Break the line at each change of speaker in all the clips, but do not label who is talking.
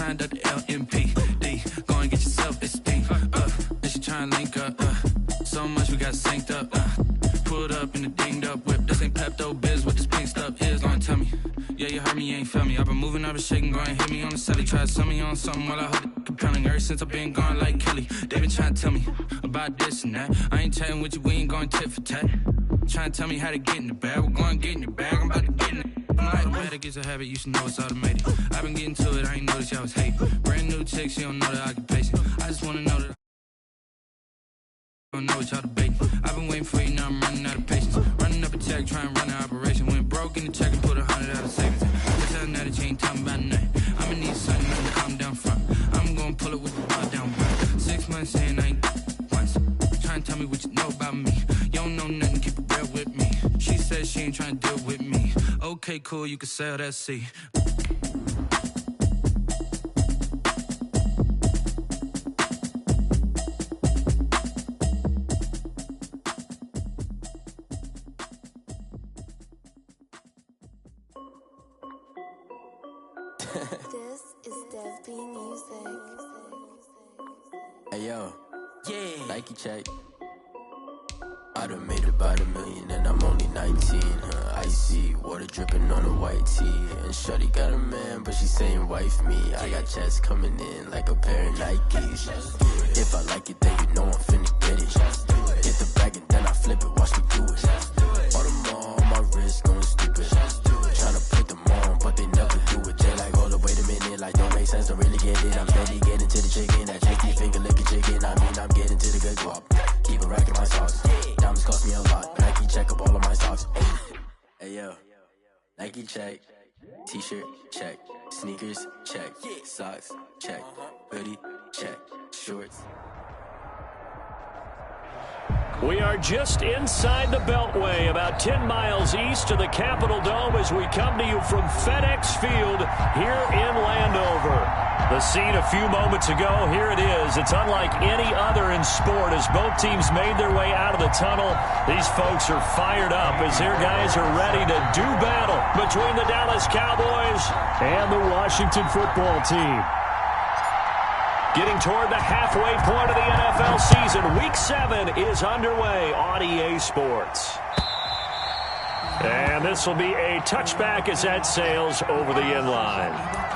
trying to LMPD. Go and get yourself esteem. And she trying to link up. So much we got synced up. Pulled up in the dinged up whip. This ain't Pepto Biz, what this pink stuff is. Gonna tell me. Yeah, you heard me, you ain't felt me. I've been moving, I've been shaking, go and hit me on the celly. Try to sell me on something while I hold it compelling. Ever since I've been gone like Kelly. They been trying to tell me about this and that. I ain't chatting with you, we ain't going tit for tat. Trying to tell me how to get in the bag. We're going to get in your bag, I'm about to get in it. I'm like, automatic is a habit, you should know it's automated. I've been getting to it, I ain't noticed y'all was hating. Brand new chick, she don't know the occupation. I just wanna know that I don't know what y'all debating. I've been waiting for you, now I'm running out of patience. Running up a check, trying to run an operation. Went broke in the check and put 100 out of savings. Tell that that you ain't talking about nothing. I'ma need something, nothing to calm down front. I'm gonna pull it with the bar down right. 6 months saying I ain't once. Trying to tell me what you know about me. You don't know nothing, keep it real with me. She said she ain't trying to deal with me. Okay, cool, you can sell that C.
This is Dev B Music.
Hey yo, yeah, Nike check. I done made about $1 million and I'm only 19. Icy water dripping on a white tee. And shorty got a man, but she saying wife me. I got checks coming in like a pair of Nikes. If I like it, then you know I'm finna get it. Hit the bag and then I flip it, watch me do it. All them on my wrist going stupid. Tryna put them on, but they never do it. They like, hold up, wait a minute, like don't make sense, don't really get it. I'm steady getting to the chicken, that tricky finger licking chicken. I mean, I'm getting to the good guap. Keep a rack in my socks. Diamonds cost me a lot. Nike check up all of my socks. Hey yo, Nike check. T-shirt check. Sneakers check. Socks check. Hoodie check. Shorts.
We are just inside the Beltway, about 10 miles east of the Capitol Dome as we come to you from FedEx Field here in Landover. The scene a few moments ago, here it is. It's unlike any other in sport as both teams made their way out of the tunnel. These folks are fired up as their guys are ready to do battle between the Dallas Cowboys and the Washington football team. Getting toward the halfway point of the NFL season, Week 7 is underway on EA Sports. And this will be a touchback as that sails over the end line.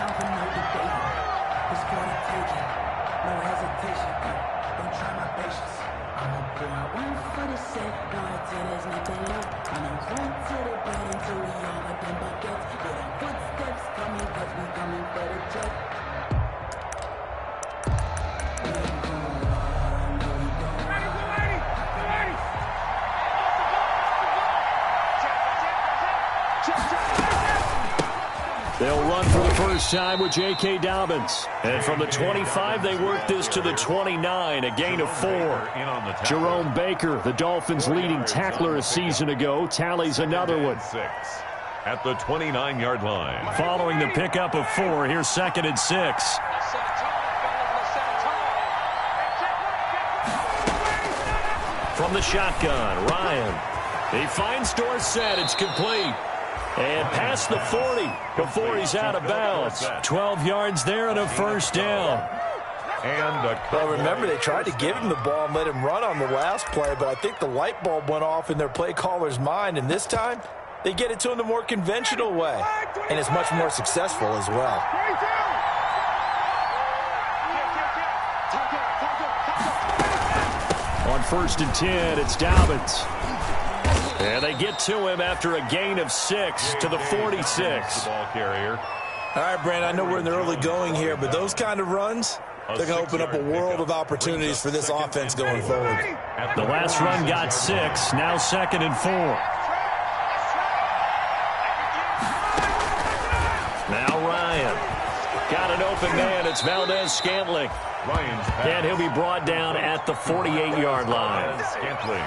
They'll run for the first time with J.K. Dobbins. And from the 25, they work this to the 29, a gain of 4. Jerome Baker, the Dolphins' leading tackler a season ago, tallies another one.
At the 29-yard line.
Following the pickup of 4, here's 2nd and 6. From the shotgun, Ryan. He finds Dorsett. It's complete. And past the 40 before he's out of bounds. 12 yards there and a first down.
Well, remember, they tried to give him the ball and let him run on the last play, but I think the light bulb went off in their play caller's mind, and this time they get it to him the more conventional way, and it's much more successful as well.
On 1st and 10, it's Dobbins. And they get to him after a gain of 6 to the 46.
Ball carrier.
All right, Brandon, I know we're in the early going here, but those kind of runs, they're going to open up a world of opportunities for this offense going forward.
The last run got 6, now 2nd and 4. Now Ryan. Got an open man. It's Valdez-Scantling. And he'll be brought down at the 48-yard line.
Scantling.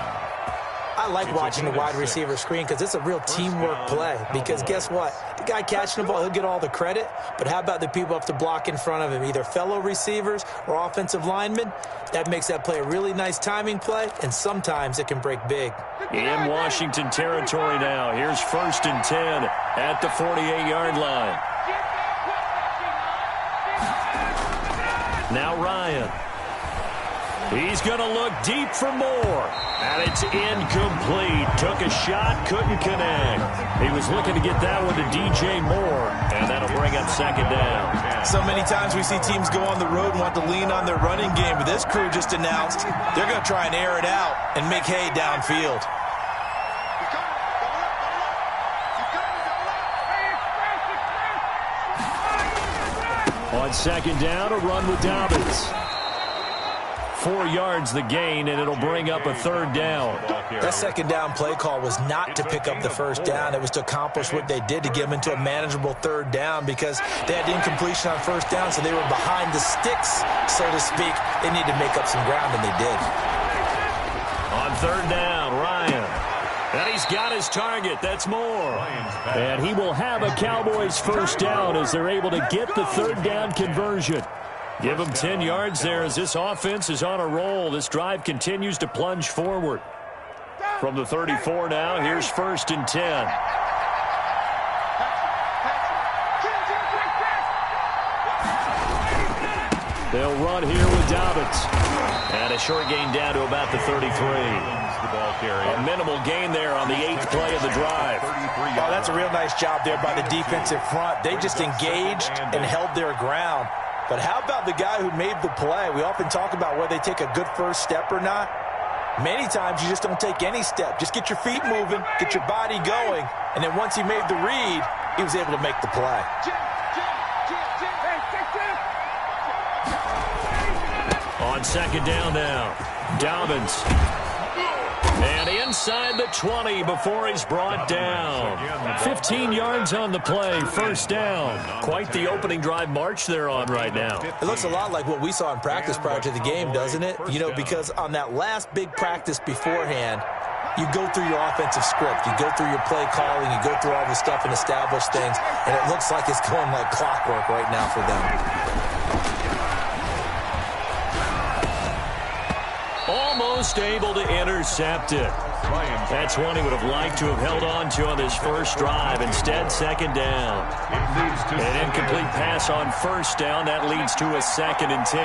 I like watching the wide receiver screen because it's a real teamwork play. Because guess what? The guy catching the ball, he'll get all the credit. But how about the people up to block in front of him, either fellow receivers or offensive linemen? That makes that play a really nice timing play, and sometimes it can break big.
In Washington territory now. Here's 1st and 10 at the 48-yard line. Now Ryan. He's going to look deep for more. And it's incomplete. Took a shot, couldn't connect. He was looking to get that one to DJ Moore, and that'll bring up second down.
So many times we see teams go on the road and want to lean on their running game, but this crew just announced they're going to try and air it out and make hay downfield.
On second down, a run with Dobbins. 4 yards the gain, and it'll bring up a third down.
That second down play call was not to pick up the first down. It was to accomplish what they did, to get them into a manageable third down, because they had incompletion on first down, so they were behind the sticks, so to speak. They needed to make up some ground, and they did.
On third down, Ryan. And he's got his target. That's Moore. And he will have a Cowboys first down as they're able to get the third down conversion. Give him 10 yards there as this offense is on a roll. This drive continues to plunge forward. From the 34 now, here's 1st and 10. They'll run here with Dobbins. And a short gain down to about the 33. A minimal gain there on the 8th play of the drive.
Oh, that's a real nice job there by the defensive front. They just engaged and held their ground. But how about the guy who made the play? We often talk about whether they take a good first step or not. Many times you just don't take any step. Just get your feet moving, get your body going, and then once he made the read, he was able to make the play.
On second down now, Dobbins. And inside the 20 before he's brought down. 15 yards on the play, first down. Quite the opening drive march they're on right now.
It looks a lot like what we saw in practice prior to the game, doesn't it? You know, because on that last big practice beforehand, you go through your offensive script, you go through your play calling, you go through all the stuff and establish things, and it looks like it's going like clockwork right now for them.
Almost able to intercept it. That's one he would have liked to have held on to on this first drive. Instead, second down. An incomplete pass on first down. That leads to a 2nd and 10.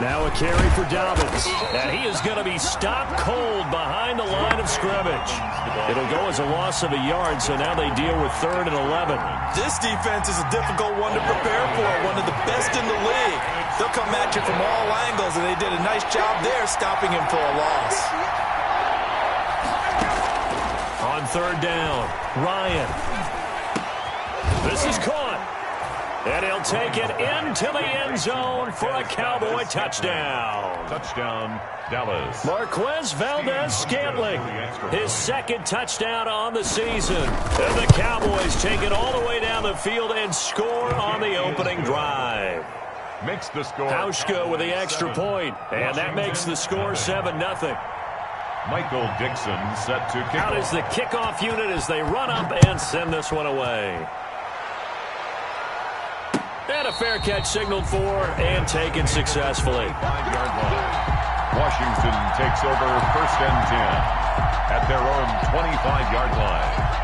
Now a carry for Dobbins. And he is going to be stopped cold behind the line of scrimmage. It'll go as a loss of a yard, so now they deal with 3rd and 11.
This defense is a difficult one to prepare for, one of the best in the league. They'll come at you from all angles, and they did a nice job there stopping him for a loss.
On third down, Ryan. This is caught. And he'll take it into the end zone for a Cowboy touchdown.
Touchdown, Dallas.
Marquez Valdez-Scantling, his 2nd touchdown on the season. And the Cowboys take it all the way down the field and score on the opening drive.
Makes the score.
Hauschka with the extra point, and that makes the score 7-0.
Michael Dixon set to kick.
Out is the kickoff unit as they run up and send this one away. And a fair catch signaled for and taken successfully.
5-yard line. Washington takes over 1st and 10 at their own 25-yard line.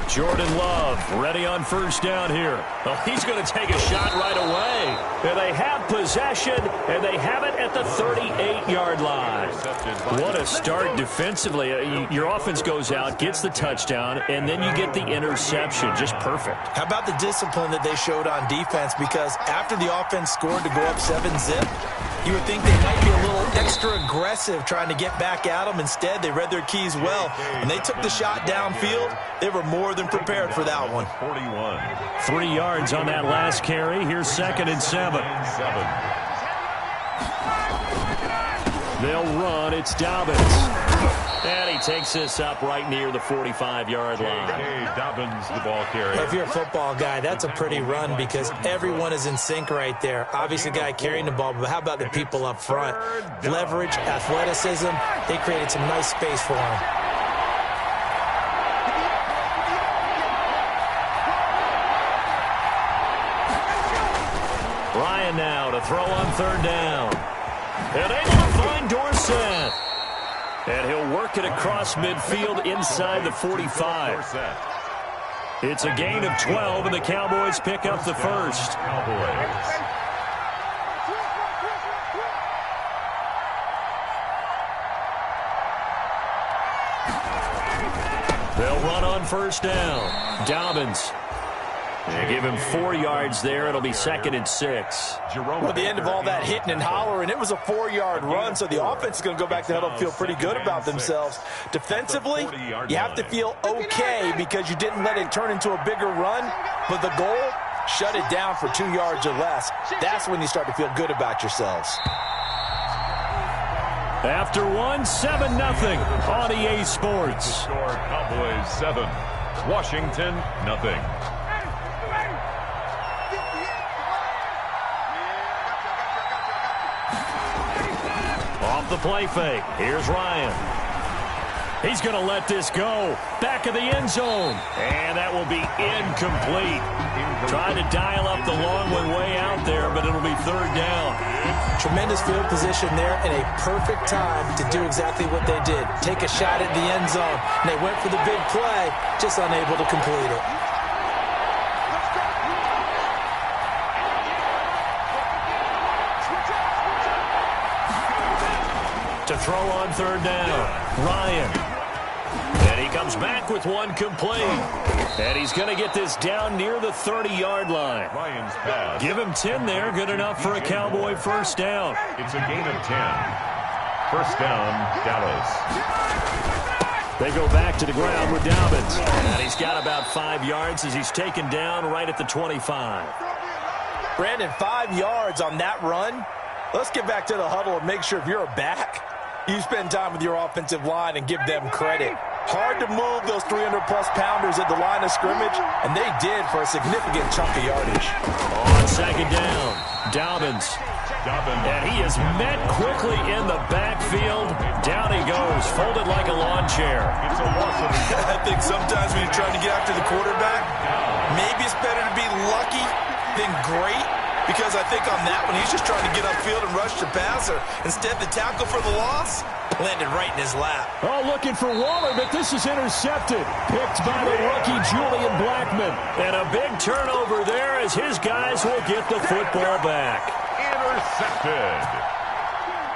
Jordan Love ready on first down here. Oh, he's going to take a shot right away. And they have possession, and they have it at the 38-yard line. What a start defensively. Your offense goes out, gets the touchdown, and then you get the interception. Just perfect.
How about the discipline that they showed on defense? Because after the offense scored to go up 7-zip, you would think they might be a little extra aggressive trying to get back at them. Instead, they read their keys well. When they took the shot downfield, they were more than prepared for that one.
41. 3 yards on that last carry. Here's 2nd and 7. They'll run. It's Dobbins. And he takes this up right near the 45-yard line.
Dobbins, the ball carrier.
If you're a football guy, that's a pretty run because everyone is in sync right there. Obviously, the guy carrying the ball, but how about the people up front? Leverage, athleticism, they created some nice space for him.
Ryan now to throw on third down. And able to find Dorsett. And he'll work it across midfield inside the 45. It's a gain of 12, and the Cowboys pick up the first. They'll run on first down. Dobbins. They give him 4 yards there. It'll be 2nd and 6.
Well, at the end of all that hitting and hollering, it was a 4-yard run, so the offense is going to go back to huddle and feel pretty good about themselves. Defensively, you have to feel okay because you didn't let it turn into a bigger run, but the goal, shut it down for 2 yards or less. That's when you start to feel good about yourselves.
After one, 7-0 on EA Sports.
Cowboys 7, Washington 0.
Off the play fake. Here's Ryan. He's going to let this go. Back of the end zone. And that will be incomplete. Trying to dial up the long one way out there, but it'll be third down.
Tremendous field position there and a perfect time to do exactly what they did. Take a shot at the end zone. And they went for the big play, just unable to complete it.
To throw on third down, Ryan. And he comes back with one complete. And he's going to get this down near the 30-yard line.
Ryan's pass.
Give him 10 there, good enough for a Cowboy first down.
It's a gain of 10. First down, Dallas.
They go back to the ground with Dobbins. And he's got about 5 yards as he's taken down right at the 25.
Brandon, 5 yards on that run. Let's get back to the huddle and make sure if you're a back, you spend time with your offensive line and give them credit. Hard to move those 300-plus pounders at the line of scrimmage, and they did for a significant chunk of yardage.
On second down, Dobbins. And he is met quickly in the backfield. Down he goes, folded like a lawn chair.
It's a loss of
I think sometimes when you're trying to get after the quarterback, maybe it's better to be lucky than great. Because I think on that one, he's just trying to get upfield and rush the passer. Instead, the tackle for the loss landed right in his lap.
Oh, looking for Waller, but this is intercepted. Picked by the rookie, Julian Blackmon. And a big turnover there as his guys will get the football back.
intercepted.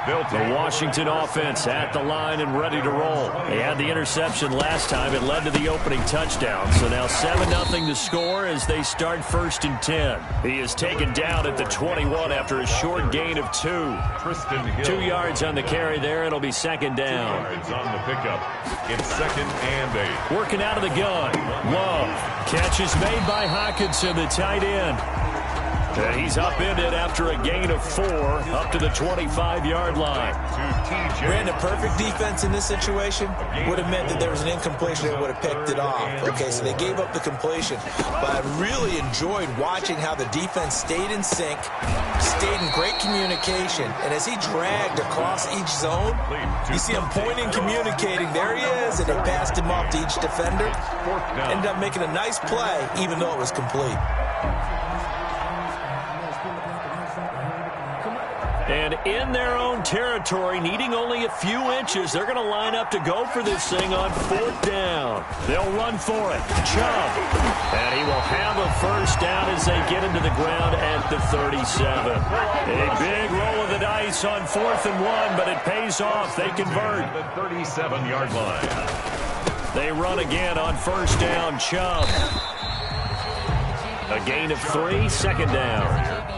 The Washington offense at the line and ready to roll. They had the interception last time. It led to the opening touchdown. So now 7-0 to score as they start 1st and 10. He is taken down at the 21 after a short gain of 2. 2 yards on the carry there. It'll be 2nd down.
2 yards on the pickup. It's 2nd and 8.
Working out of the gun. Love. Catch is made by Hockenson, the tight end. And he's upended after a gain of 4 up to the 25-yard line.
Brandon, perfect defense in this situation would have meant that there was an incompletion that would have picked it off. Okay, so they gave up the completion. But I really enjoyed watching how the defense stayed in sync, stayed in great communication. And as he dragged across each zone, you see him pointing, communicating. There he is, and they passed him off to each defender. Ended up making a nice play, even though it was complete.
And in their own territory, needing only a few inches, they're going to line up to go for this thing on 4th down. They'll run for it. Chubb. And he will have a first down as they get into the ground at the 37. A big roll of the dice on 4th and 1, but it pays off. They convert.
The 37-yard line.
They run again on 1st down. Chubb. A gain of 3, 2nd down.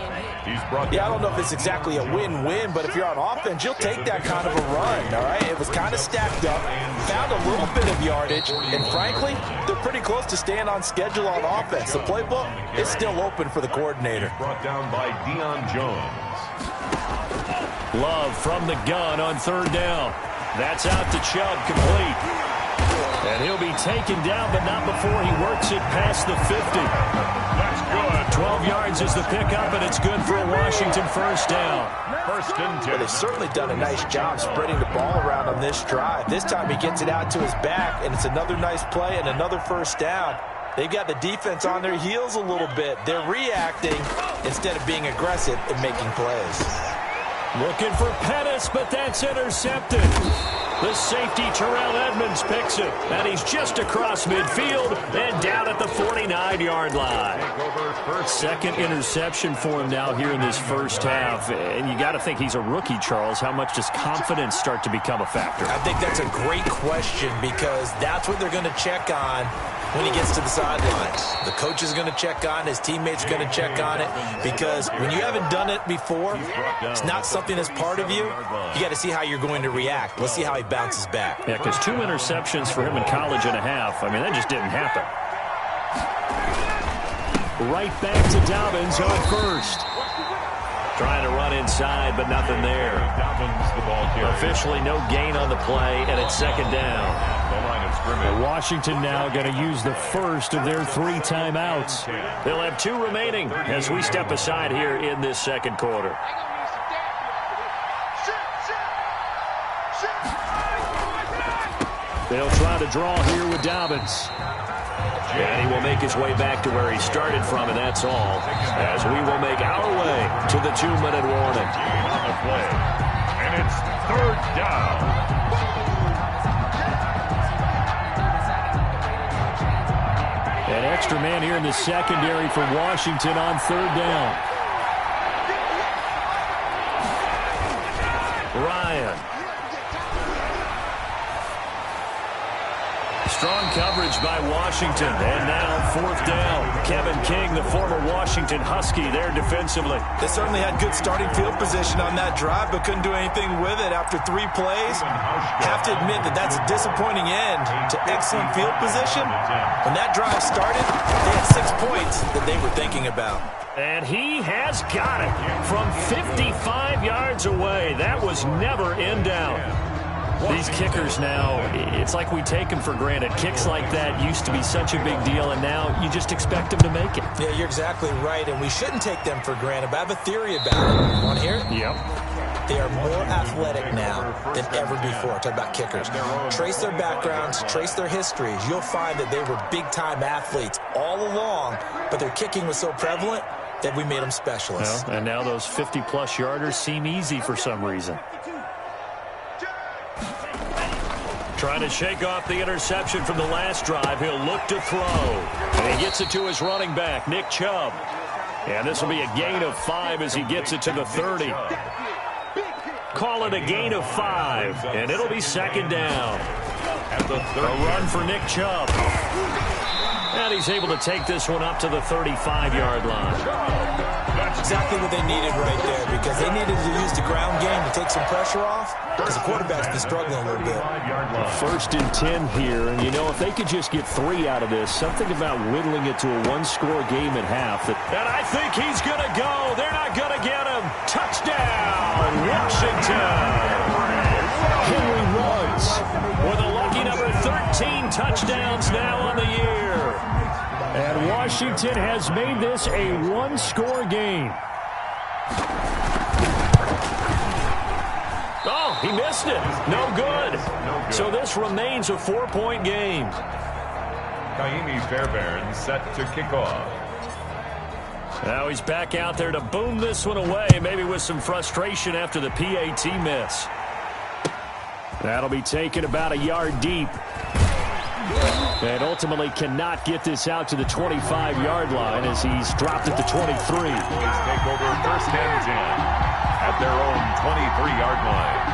Yeah, I don't know if it's exactly a win-win, but if you're on offense, you'll take that kind of a run, all right? It was kind of stacked up, found a little bit of yardage, and frankly, they're pretty close to staying on schedule on offense. The playbook is still open for the coordinator.
Brought down by Deion Jones.
Love from the gun on 3rd down. That's out to Chubb, complete. And he'll be taken down, but not before he works it past the 50.
That's good.
12 yards is the pickup, and it's good for a Washington first down.
1st and 10.
Well, they've certainly done a nice job spreading the ball around on this drive. This time he gets it out to his back, and it's another nice play and another first down. They've got the defense on their heels a little bit. They're reacting instead of being aggressive and making plays.
Looking for Pettis, but that's intercepted. The safety, Terrell Edmonds, picks it. And he's just across midfield and down at the 49-yard line. Second interception for him now here in this first half. And you got to think he's a rookie, Charles. How much does confidence start to become a factor?
I think that's a great question because that's what they're going to check on when he gets to the sidelines. The coach is going to check on, his teammates are going to check on it, because when you haven't done it before, it's not something that's part of you. You got to see how you're going to react. Let's see how he bounces back.
Yeah, because 2 interceptions for him in college and a half. I mean, that just didn't happen. Right back to Dobbins on first. Trying to run inside, but nothing there. Officially no gain on the play, and it's second down. Washington now going to use the first of their 3 timeouts. They'll have 2 remaining as we step aside here in this second quarter. They'll try to draw here with Dobbins. And he will make his way back to where he started from, and that's all. As we will make our way to the 2-minute warning.
On the play. And it's third down.
An extra man here in the secondary for Washington on third down. Ryan. Strong coverage by Washington. And now fourth down. Kevin King, the former Washington Husky, there defensively.
They certainly had good starting field position on that drive, but couldn't do anything with it after 3 plays. Have to admit that that's a disappointing end to excellent field position. When that drive started, they had 6 points that they were thinking about.
And he has got it from 55 yards away. That was never in doubt. These kickers now, it's like we take them for granted. Kicks like that used to be such a big deal, and now you just expect them to make it.
Yeah, you're exactly right, and we shouldn't take them for granted. But I have a theory about it. Want to hear it?
Yep.
They are more athletic now than ever before. Talk about kickers. Trace their backgrounds, trace their histories. You'll find that they were big-time athletes all along, but their kicking was so prevalent that we made them specialists.
Well, and now those 50-plus yarders seem easy for some reason. Trying to shake off the interception from the last drive. He'll look to throw. And he gets it to his running back, Nick Chubb. And this will be a gain of 5 as he gets it to the 30. Call it a gain of 5, and it'll be second down. A run for Nick Chubb. And he's able to take this one up to the 35-yard line.
Exactly what they needed right there, because they needed to use the ground game to take some pressure off, because the quarterback's been struggling a little bit.
First and 10 here, and you know, if they could just get 3 out of this, something about whittling it to a 1-score game at half. And I think he's going to go. They're not going to get him. Touchdown, Washington. Henry Ruggs with a lucky number 13 touchdowns now on the year. And Washington has made this a 1-score game. Oh, he missed it. No good. So this remains a 4-point game.
Kaimi Fairbairn set to kick off.
Now he's back out there to boom this one away, maybe with some frustration after the PAT miss. That'll be taken about a yard deep. And ultimately cannot get this out to the 25-yard line as he's dropped at the 23.
Take over first and 10 at their own 23-yard line.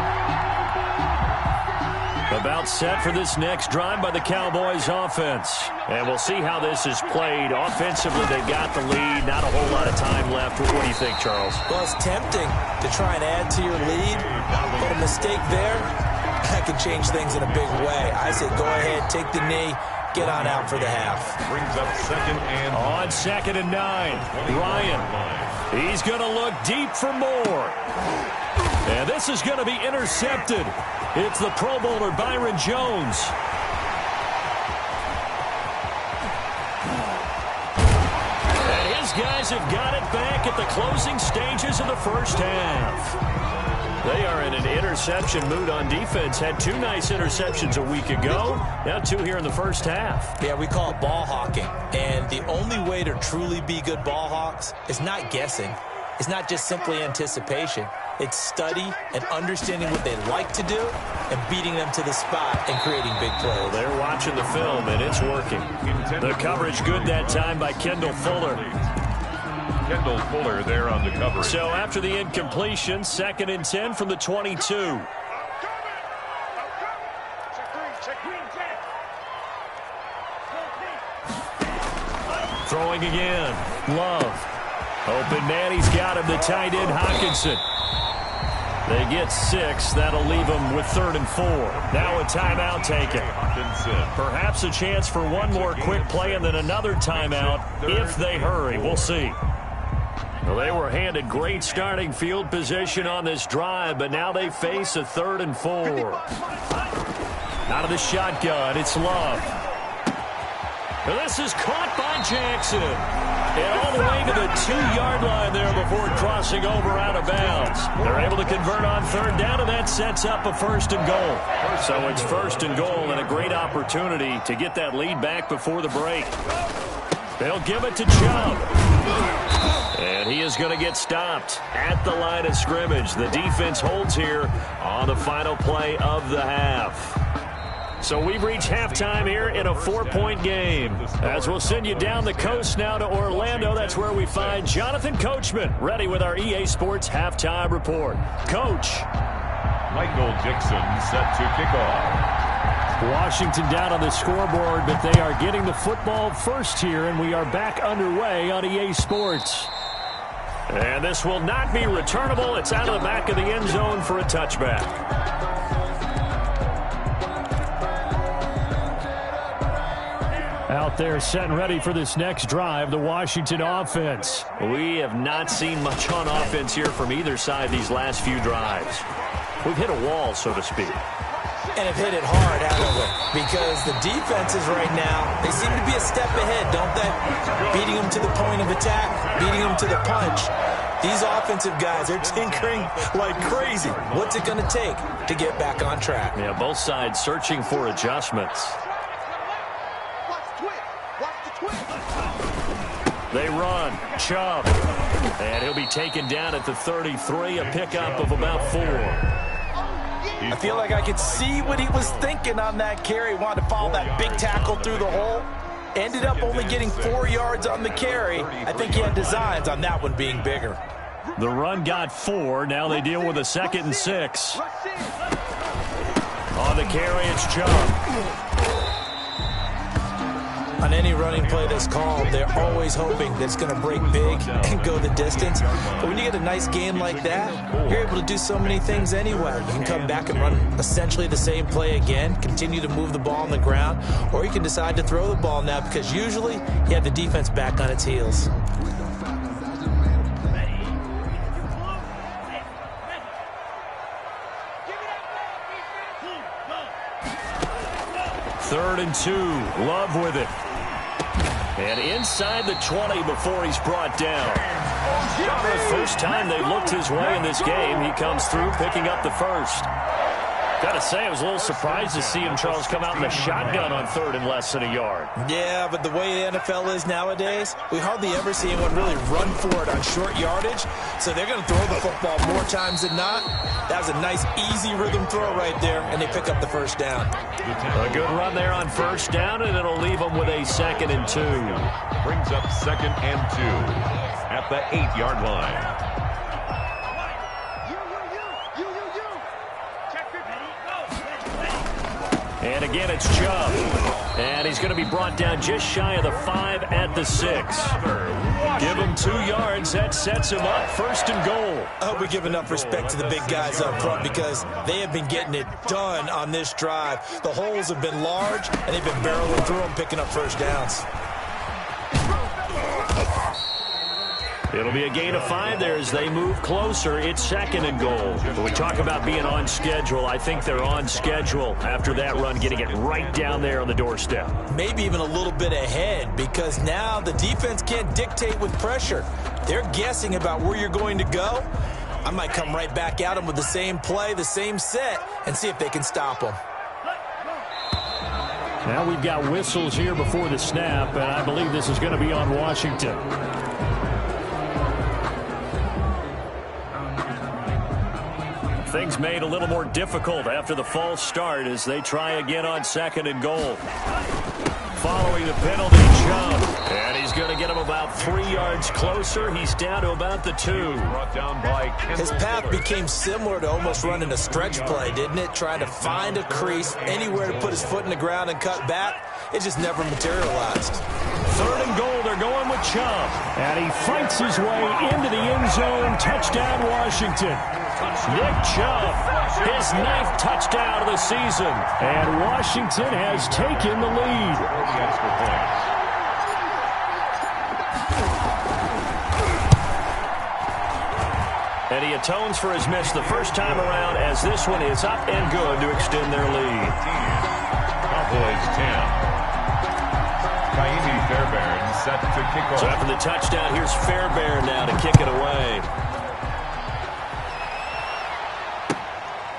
About set for this next drive by the Cowboys offense. And we'll see how this is played. Offensively, they've got the lead. Not a whole lot of time left. What do you think, Charles?
Well, it's tempting to try and add to your lead, but a mistake there, that could change things in a big way. I say go ahead, take the knee, get on out for the half.
Brings up second and...
On second and 9, Ryan. He's going to look deep for more. And this is going to be intercepted. It's the Pro Bowler, Byron Jones. And his guys have got it back at the closing stages of the first half. They are in an interception mood on defense. Had 2 nice interceptions a week ago. Now 2 here in the first half.
Yeah, we call it ball hawking. And the only way to truly be good ball hawks is not guessing. It's not just simply anticipation. It's study and understanding what they like to do and beating them to the spot and creating big plays.
Well, they're watching the film, and it's working. The coverage good that time by Kendall Fuller.
Kendall Fuller there on the coverage.
So after the incompletion, 2nd and 10 from the 22. Throwing again. Love. Open man, he's got him. The tight end, Hawkinson. They get 6. That'll leave them with 3rd and 4. Now a timeout taken. Perhaps a chance for one more quick play and then another timeout if they hurry. We'll see. Well, they were handed great starting field position on this drive, but now they face a 3rd and 4. Out of the shotgun, it's Love. And this is caught by Jackson. And all the way to the 2-yard line there before crossing over out of bounds. They're able to convert on 3rd down, and that sets up a 1st and goal. So it's 1st and goal and a great opportunity to get that lead back before the break. They'll give it to Chubb. And he is going to get stopped at the line of scrimmage. The defense holds here on the final play of the half. So we've reached halftime here in a 4-point game. As we'll send you down the coast now to Orlando, that's where we find Jonathan Coachman, ready with our EA Sports Halftime Report. Coach.
Michael Dixon set to kick off.
Washington down on the scoreboard, but they are getting the football first here, and we are back underway on EA Sports. And this will not be returnable. It's out of the back of the end zone for a touchback. Out there set and ready for this next drive, the Washington offense. We have not seen much on offense here from either side these last few drives. We've hit a wall, so to speak.
And have hit it hard, haven't we? Because the defenses right now, they seem to be a step ahead, don't they? Beating them to the point of attack, beating them to the punch. These offensive guys are tinkering like crazy. What's it going to take to get back on track?
Yeah, both sides searching for adjustments. They run. Chubb. And he'll be taken down at the 33, a pickup of about 4.
I feel like I could see what he was thinking on that carry. Wanted to follow that big tackle through the hole. Ended up only getting 4 yards on the carry. I think he had designs on that one being bigger.
The run got 4. Now they deal with a 2nd and 6. On the carry, it's Chubb.
On any running play that's called, they're always hoping that it's going to break big and go the distance. But when you get a nice game like that, you're able to do so many things anyway. You can come back and run essentially the same play again, continue to move the ball on the ground, or you can decide to throw the ball now because usually you have the defense back on its heels.
Third and 2. Love with it. And inside the 20 before he's brought down. The first time they looked his way in this game, he comes through picking up the first. Got to say, I was a little surprised to see him, Charles, come out in the shotgun on 3rd and less than a yard.
Yeah, but the way the NFL is nowadays, we hardly ever see anyone really run for it on short yardage. So they're going to throw the football more times than not. That was a nice, easy rhythm throw right there, and they pick up the first down.
A good run there on 1st down, and it'll leave them with a 2nd and 2.
Brings up 2nd and 2 at the 8-yard line.
And again, it's Chubb. And he's going to be brought down just shy of the 5 at the 6. Give him 2 yards. That sets him up 1st and goal.
I hope we give enough respect to the big guys up front because they have been getting it done on this drive. The holes have been large, and they've been barreling through them, picking up 1st downs.
It'll be a gain of 5 there as they move closer. It's 2nd and goal. But we talk about being on schedule. I think they're on schedule after that run, getting it right down there on the doorstep.
Maybe even a little bit ahead because now the defense can't dictate with pressure. They're guessing about where you're going to go, I might come right back at them with the same play, the same set, and see if they can stop them.
Now we've got whistles here before the snap, and I believe this is going to be on Washington. Things made a little more difficult after the false start as they try again on 2nd and goal. Following the penalty, Chubb. And he's going to get him about 3 yards closer. He's down to about the 2.
His path became similar to almost running a stretch play, didn't it? Trying to find a crease, anywhere to put his foot in the ground and cut back. It just never materialized.
3rd and goal, they're going with Chubb. And he fights his way into the end zone. Touchdown, Washington. Nick Chubb, his 9th touchdown of the season. And Washington has taken the lead. And he atones for his miss the first time around as this one is up and good to extend their lead.
Cowboys 10. Fairbairn set to kick off.
So after the touchdown, here's Fairbairn now to kick it away.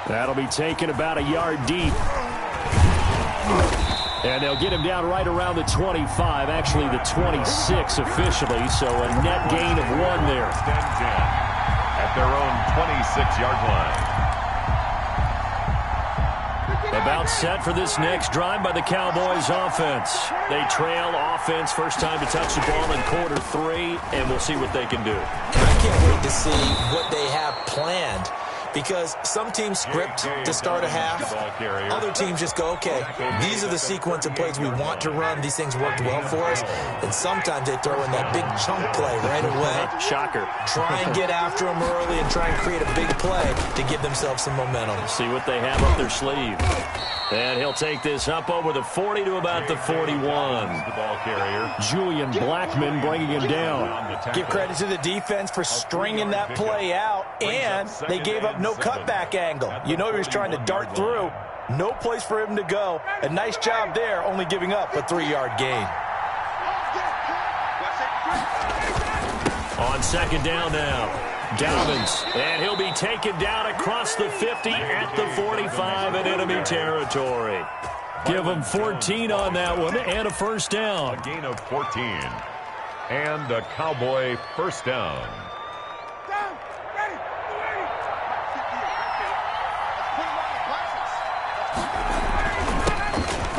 That'll be taken about a yard deep. And they'll get him down right around the 25, actually the 26 officially, so a net gain of 1 there.
At their own 26-yard line.
About set for this next drive by the Cowboys offense. They trail offense, first time to touch the ball in quarter 3, and we'll see what they can do.
I can't wait to see what they have planned, because some teams script to start a half. Other teams just go, okay, these are the sequence of plays we want to run. These things worked well for us. And sometimes they throw in that big chunk play right away.
Shocker.
Try and get after them early and try and create a big play to give themselves some momentum.
See what they have up their sleeve. And he'll take this up over the 40 to about the 41.
The ball carrier.
Julian Blackman bringing him down.
Give credit to the defense for stringing that play out, and they gave up no cutback angle. You know he was trying to dart through. No place for him to go. A nice job there, only giving up a 3-yard gain.
On 2nd down now. Dobbins, and he'll be taken down across the 50 at the 45 in enemy territory. Give him 14 on that one and a first down.
A gain of 14 and a Cowboy first down.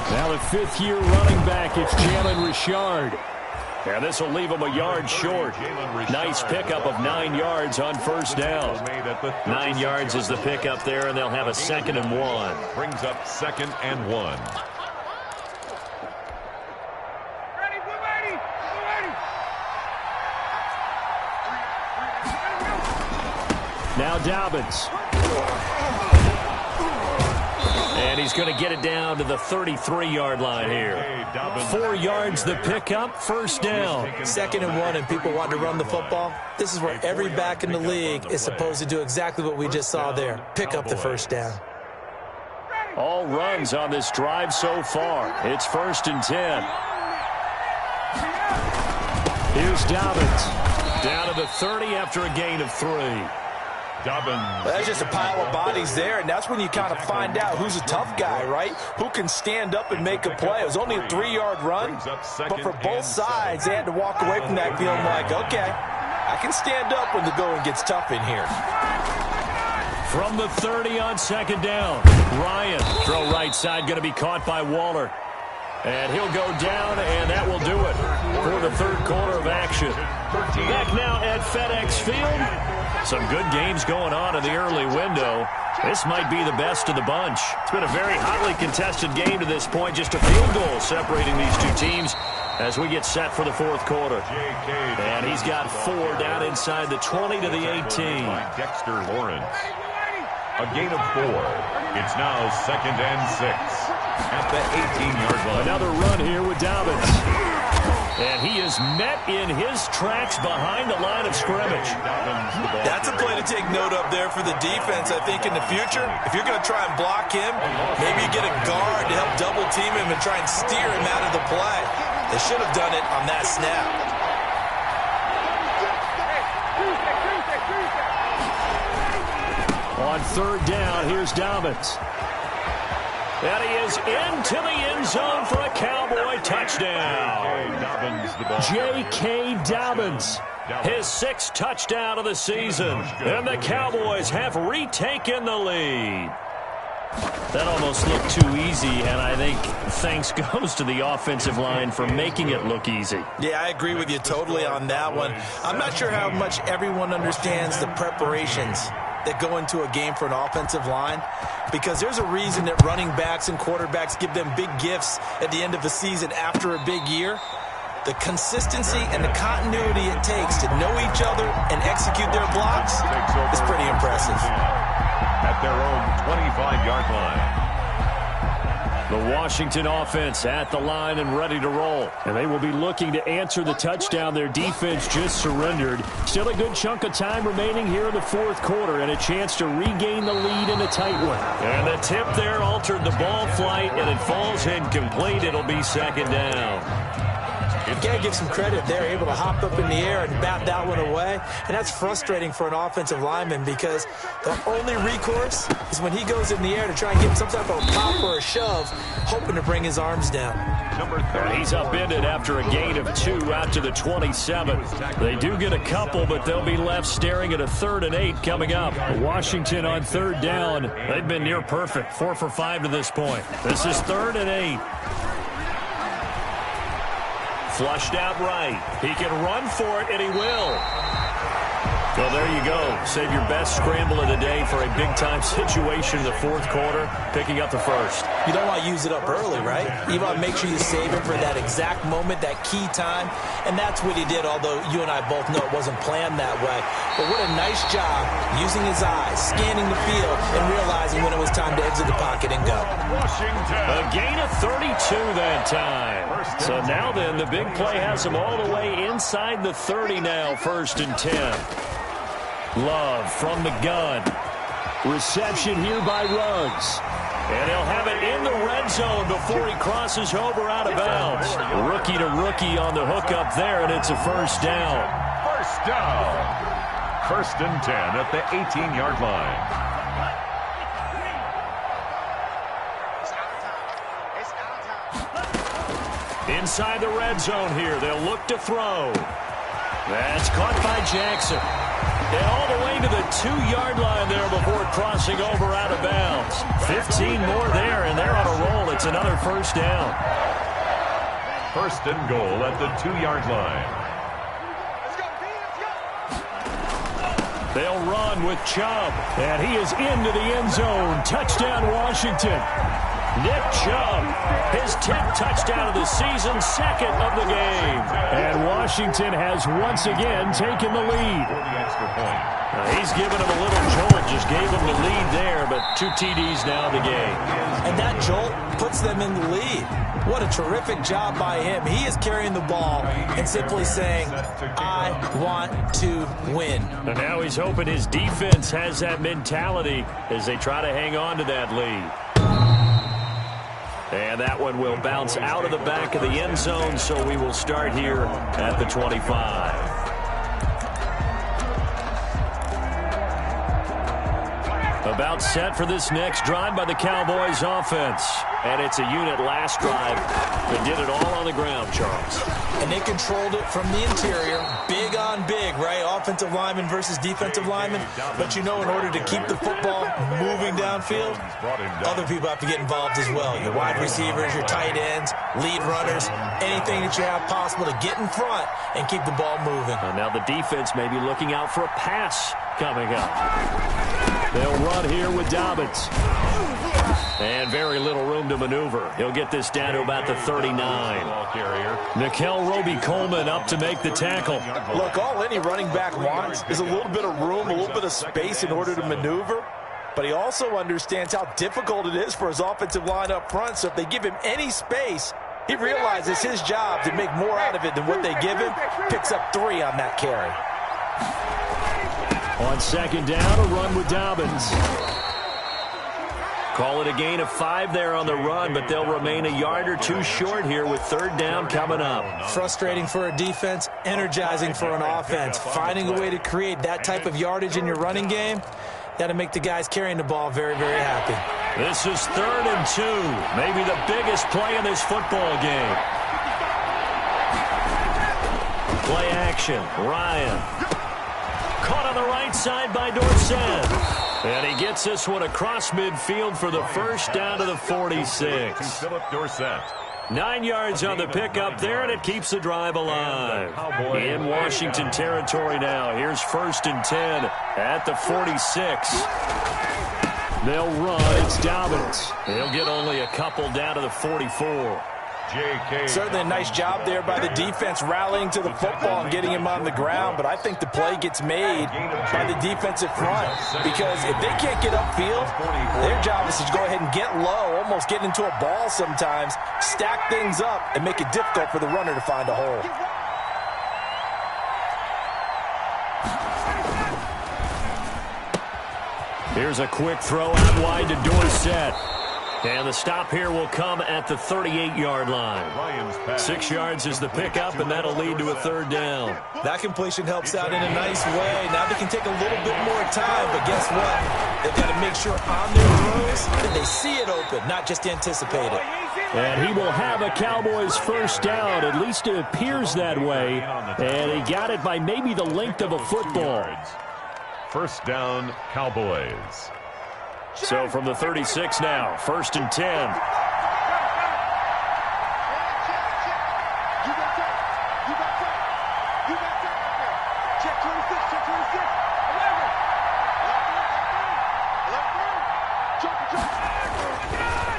Now the 5th-year running back, it's Jalen Richard. And this will leave him a yard short. Nice pickup of 9 yards on first down. 9 yards is the pickup there, and they'll have a 2nd and 1.
Brings up 2nd and 1.
Now Dobbins. And he's going to get it down to the 33-yard line here. 4 yards the pickup, first down.
2nd and 1, and people want to run the football. This is where every back in the league is supposed to do exactly what we just saw there. Pick up the first down.
All runs on this drive so far. It's 1st and 10. Here's Dobbins. Down to the 30 after a gain of 3.
Dobbins.
That's just a pile of bodies there, and that's when you kind of find out who's a tough guy, right? Who can stand up and make a play. It was only a 3-yard run, but for both sides, they had to walk away from that feeling like, okay, I can stand up when the going gets tough in here.
From the 30 on 2nd down, Ryan. Throw right side, going to be caught by Waller. And he'll go down, and that will do it for the 3rd quarter of action. Back now at FedEx Field. Some good games going on in the early window. This might be the best of the bunch. It's been a very hotly contested game to this point. Just a field goal separating these two teams as we get set for the 4th quarter. And he's got 4 down inside the 20 to the 18.
Dexter Lawrence. A gain of 4. It's now 2nd and 6 at the 18-yard line.
Another run here with Dobbins. And he is met in his tracks behind the line of scrimmage.
That's a play to take note of there for the defense, I think, in the future. If you're going to try and block him, maybe you get a guard to help double team him and try and steer him out of the play. They should have done it on that snap.
On third down, here's Dobbins. And he is into the end zone for a Cowboy touchdown. J.K. Dobbins, his 6th touchdown of the season. And the Cowboys have retaken the lead. That almost looked too easy, and I think thanks goes to the offensive line for making it look easy.
Yeah, I agree with you totally on that one. I'm not sure how much everyone understands the preparations that go into a game for an offensive line, because there's a reason that running backs and quarterbacks give them big gifts at the end of the season after a big year. The consistency and the continuity it takes to know each other and execute their blocks is pretty impressive.
At their own 25-yard line.
The Washington offense at the line and ready to roll. And they will be looking to answer the touchdown their defense just surrendered. Still a good chunk of time remaining here in the 4th quarter and a chance to regain the lead in a tight one. And the tip there altered the ball flight, and it falls incomplete. It'll be 2nd down.
You got to give some credit. They're able to hop up in the air and bat that one away. And that's frustrating for an offensive lineman because the only recourse is when he goes in the air to try and get some type of a pop or a shove, hoping to bring his arms down.
And he's upended after a gain of 2 out to the 27. They do get a couple, but they'll be left staring at a 3rd and 8 coming up. Washington on 3rd down. They've been near perfect, 4 for 5 to this point. This is 3rd and 8. Flushed out right. He can run for it, and he will. Well, there you go. Save your best scramble of the day for a big-time situation in the 4th quarter, picking up the 1st.
You don't want to use it up early, right? You want to make sure you save it for that exact moment, that key time. And that's what he did, although you and I both know it wasn't planned that way. But what a nice job using his eyes, scanning the field, and realizing when it was time to exit the pocket and go.
A gain of 32 that time. So now then, the big play has him all the way inside the 30 now, 1st and 10. Love from the gun. Reception here by Ruggs. And he'll have it in the red zone before he crosses over out of bounds. Rookie to rookie on the hook up there, and it's a 1st down.
1st down. 1st and 10 at the 18-yard line.
Inside the red zone here, they'll look to throw. That's caught by Jackson. And all the way to the 2-yard line there before crossing over out of bounds. 15 more there, and they're on a roll. It's another 1st down.
1st and goal at the 2-yard line.
They'll run with Chubb, and he is into the end zone. Touchdown, Washington. Nick Chubb, his 10th touchdown of the season, 2nd of the game. And Washington has once again taken the lead. He's given him a little jolt, just gave him the lead there, but 2 TDs now in the game.
And that jolt puts them in the lead. What a terrific job by him. He is carrying the ball and simply saying, I want to win.
And now he's hoping his defense has that mentality as they try to hang on to that lead. And that one will bounce out of the back of the end zone, so we will start here at the 25. About set for this next drive by the Cowboys offense. And it's a unit last drive that did it all on the ground, Charles.
And they controlled it from the interior. Big on big, right? Offensive lineman versus defensive lineman. But you know, in order to keep the football moving downfield, other people have to get involved as well. Your wide receivers, your tight ends, lead runners, anything that you have possible to get in front and keep the ball moving.
And now the defense may be looking out for a pass coming up. They'll run here with Dobbins. And very little room to maneuver. He'll get this down to about the 39. Nickel Roby-Coleman up to make the tackle.
Look, all any running back wants is a little bit of room, a little bit of space in order to maneuver. But he also understands how difficult it is for his offensive line up front. So if they give him any space, he realizes his job to make more out of it than what they give him. Picks up 3 on that carry.
On 2nd down, a run with Dobbins. Call it a gain of 5 there on the run, but they'll remain a yard or two short here with third down coming up.
Frustrating for a defense, energizing for an offense. Finding a way to create that type of yardage in your running game, that'll make the guys carrying the ball very, very happy.
This is 3rd and 2, maybe the biggest play in this football game. Play action, Ryan. Caught on the right side by Dorsett. And he gets this one across midfield for the first down to the 46.
Philip Dorsett.
9 yards on the pickup there, and it keeps the drive alive. In Washington territory now. Here's 1st and 10 at the 46. They'll run. It's Dobbins. They'll get only a couple down to the 44.
Certainly a nice job there by the defense rallying to the football and getting him on the ground, but I think the play gets made by the defensive front because if they can't get upfield, their job is to go ahead and get low, almost get into a ball sometimes, stack things up, and make it difficult for the runner to find a hole.
Here's a quick throw out wide to Dorsett. And the stop here will come at the 38-yard line. 6 yards is the pickup, and that'll lead to a third down.
That completion helps out in a nice way. Now they can take a little bit more time, but guess what? They've got to make sure on their throws that they see it open, not just anticipate it.
And he will have a Cowboys first down. At least it appears that way. And he got it by maybe the length of a football.
First down, Cowboys.
So from the 36 now, 1st and 10.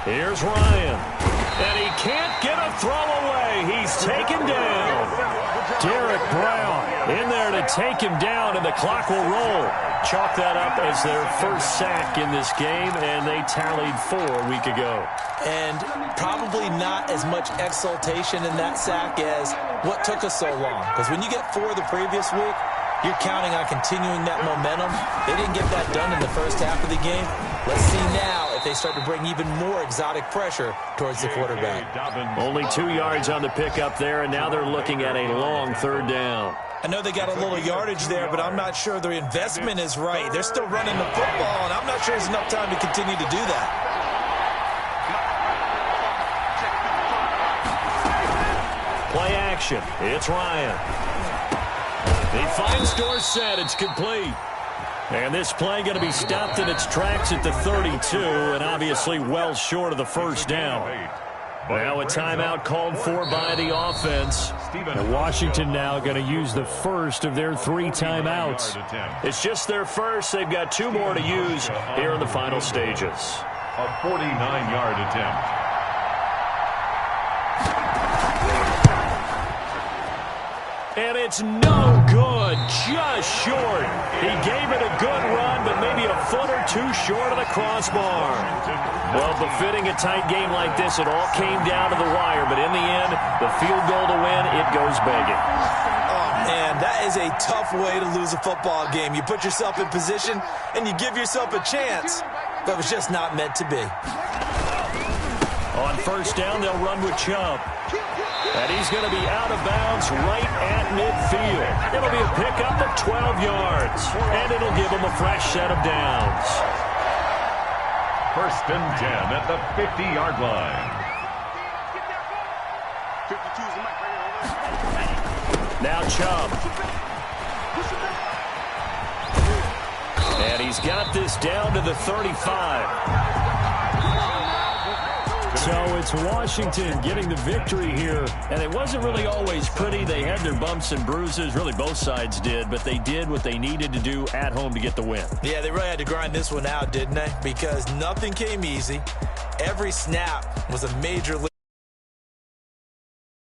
Here's Ryan. And he can't get a throw away. He's taken down. Derek Brown in there to take him down, and the clock will roll. Chalk that up as their first sack in this game, and they tallied 4 a week ago.
And probably not as much exultation in that sack as what took us so long. Because when you get 4 the previous week, you're counting on continuing that momentum. They didn't get that done in the first half of the game. Let's see now if they start to bring even more exotic pressure towards the quarterback.
Only 2 yards on the pickup there, and now they're looking at a long third down.
I know they got a little yardage there, but I'm not sure their investment is right. They're still running the football, and I'm not sure there's enough time to continue to do that.
Play action. It's Ryan. He finds Dorsett. It's complete. And this play going to be stopped in its tracks at the 32, and obviously well short of the first down. Now a timeout called for by the offense. And Washington now going to use the first of their 3 timeouts. It's just their first. They've got 2 more to use here in the final stages.
A 49-yard attempt.
And it's no good, just short. He gave it a good run, but maybe a foot or 2 short of the crossbar. Well, befitting a tight game like this, it all came down to the wire, but in the end, the field goal to win, it goes begging.
Oh, man, that is a tough way to lose a football game. You put yourself in position, and you give yourself a chance, but it was just not meant to be.
On first down, they'll run with Chubb. And he's going to be out of bounds right at midfield. It'll be a pickup of 12 yards. And it'll give him a fresh set of downs.
1st and 10 at the 50-yard line.
Now Chubb. And he's got this down to the 35. So it's Washington getting the victory here, and it wasn't really always pretty. They had their bumps and bruises, really both sides did, but they did what they needed to do at home to get the win.
Yeah, they really had to grind this one out, didn't they? Because nothing came easy. Every snap was a major